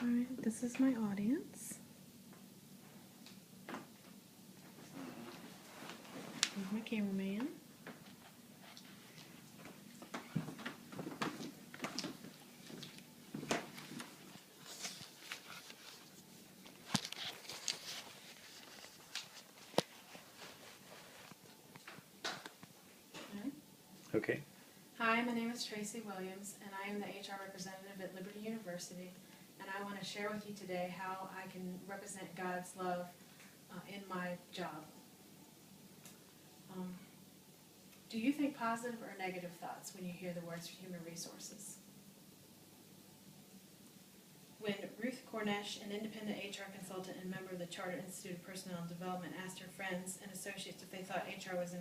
Alright, this is my audience. Here's my cameraman. Okay. Hi, my name is Traci Williams, and I am the HR representative at Liberty University, and I want to share with you today how I can represent God's love in my job. Do you think positive or negative thoughts when you hear the words human resources? When Ruth Cornesh, an independent HR consultant and member of the Chartered Institute of Personnel and Development, asked her friends and associates if they thought HR was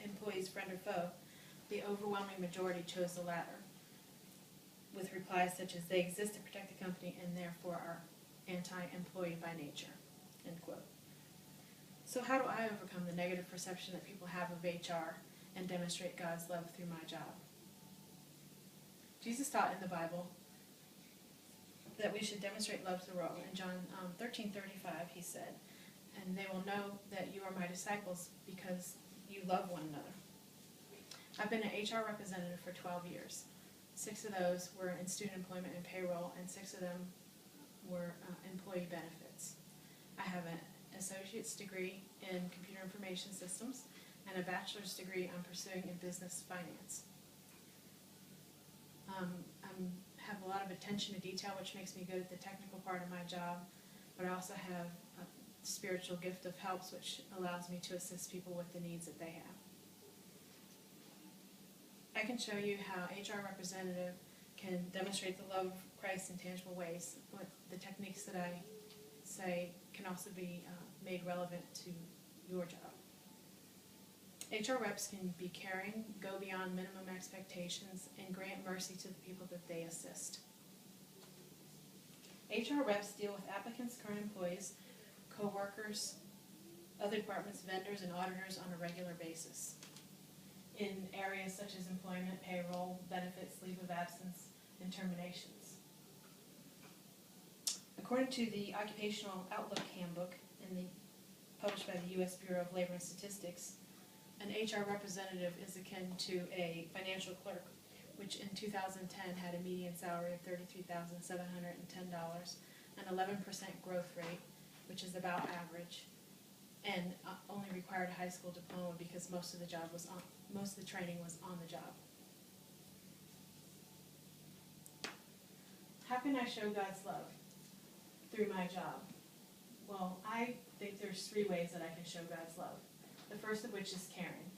employees' friend or foe, the overwhelming majority chose the latter, with replies such as, "They exist to protect the company and therefore are anti-employee by nature," end quote. So how do I overcome the negative perception that people have of HR and demonstrate God's love through my job? Jesus taught in the Bible that we should demonstrate love to the world. In John 13:35, he said, "And they will know that you are my disciples because you love one another." I've been an HR representative for 12 years. 6 of those were in student employment and payroll, and 6 of them were employee benefits. I have an associate's degree in computer information systems and a bachelor's degree I'm pursuing in business finance. I have a lot of attention to detail, which makes me good at the technical part of my job, but I also have a spiritual gift of helps, which allows me to assist people with the needs that they have. I can show you how HR representative can demonstrate the love of Christ in tangible ways. The techniques that I say can also be made relevant to your job. HR reps can be caring, go beyond minimum expectations, and grant mercy to the people that they assist. HR reps deal with applicants, current employees, co-workers, other departments, vendors, and auditors on a regular basis in areas such as employment, payroll, benefits, leave of absence, and terminations. According to the Occupational Outlook Handbook published by the U.S. Bureau of Labor and Statistics, an HR representative is akin to a financial clerk, which in 2010 had a median salary of $33,710, an 11% growth rate, which is about average, and only required a high school diploma because most of the training was on the job. How can I show God's love through my job? Well, I think there's 3 ways that I can show God's love. The first of which is caring.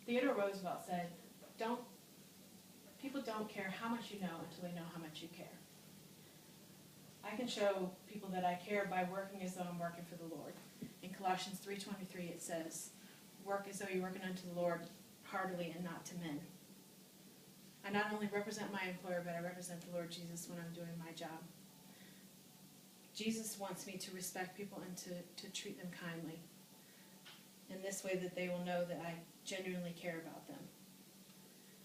Theodore Roosevelt said, people don't care how much you know until they know how much you care. I can show people that I care by working as though I'm working for the Lord. In Colossians 3:23 it says, "Work as though you're working unto the Lord heartily and not to men." I not only represent my employer, but I represent the Lord Jesus when I'm doing my job. Jesus wants me to respect people and to treat them kindly. In this way that they will know that I genuinely care about them.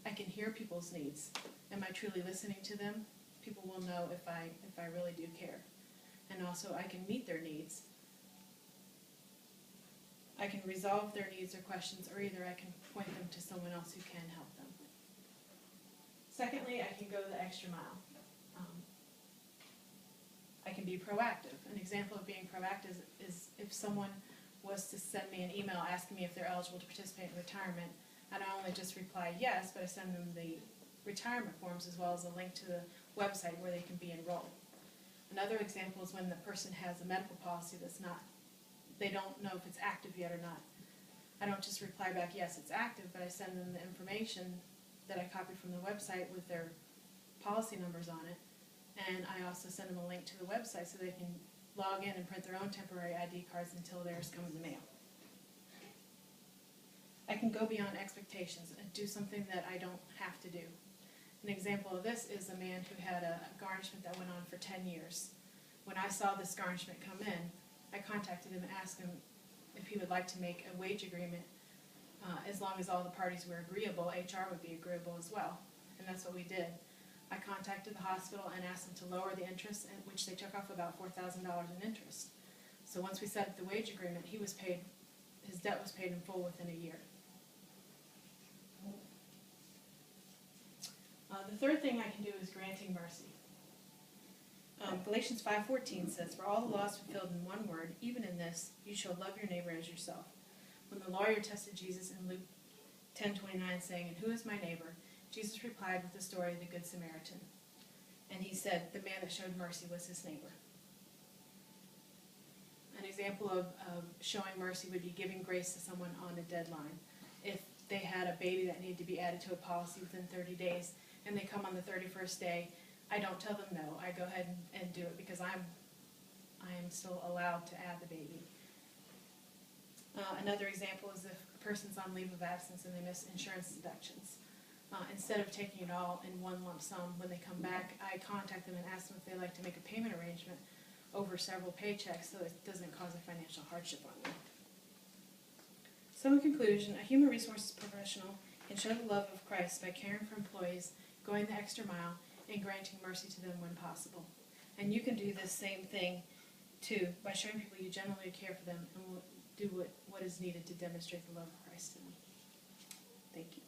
I can hear people's needs. Am I truly listening to them? People will know if I really do care. And also I can meet their needs. I can resolve their needs or questions, or either I can point them to someone else who can help them. Secondly, I can go the extra mile. I can be proactive. An example of being proactive is if someone was to send me an email asking me if they're eligible to participate in retirement, I not only just reply yes, but I send them the retirement forms as well as a link to the website where they can be enrolled. Another example is when the person has a medical policy they don't know if it's active yet or not. I don't just reply back, yes, it's active, but I send them the information that I copied from the website with their policy numbers on it, and I also send them a link to the website so they can log in and print their own temporary ID cards until theirs come in the mail. I can go beyond expectations and do something that I don't have to do. An example of this is a man who had a garnishment that went on for 10 years. When I saw this garnishment come in, I contacted him and asked him if he would like to make a wage agreement. As long as all the parties were agreeable, HR would be agreeable as well, and that's what we did. I contacted the hospital and asked them to lower the interest, which they took off about $4,000 in interest. So once we set up the wage agreement, his debt was paid in full within a year. The third thing I can do is granting mercy. Galatians 5:14 says, "For all the law is fulfilled in one word, even in this, you shall love your neighbor as yourself." When the lawyer tested Jesus in Luke 10:29, saying, "And who is my neighbor?" Jesus replied with the story of the Good Samaritan. And he said, the man that showed mercy was his neighbor. An example of showing mercy would be giving grace to someone on a deadline. If they had a baby that needed to be added to a policy within 30 days, and they come on the 31st day, I don't tell them no. I go ahead and do it because I am still allowed to add the baby. Another example is if a person's on leave of absence and they miss insurance deductions. Instead of taking it all in one lump sum, when they come back, I contact them and ask them if they'd like to make a payment arrangement over several paychecks so it doesn't cause a financial hardship on them. So in conclusion, a human resources professional can show the love of Christ by caring for employees, going the extra mile, and granting mercy to them when possible. And you can do this same thing too by showing people you genuinely care for them and will do what is needed to demonstrate the love of Christ to them. Thank you.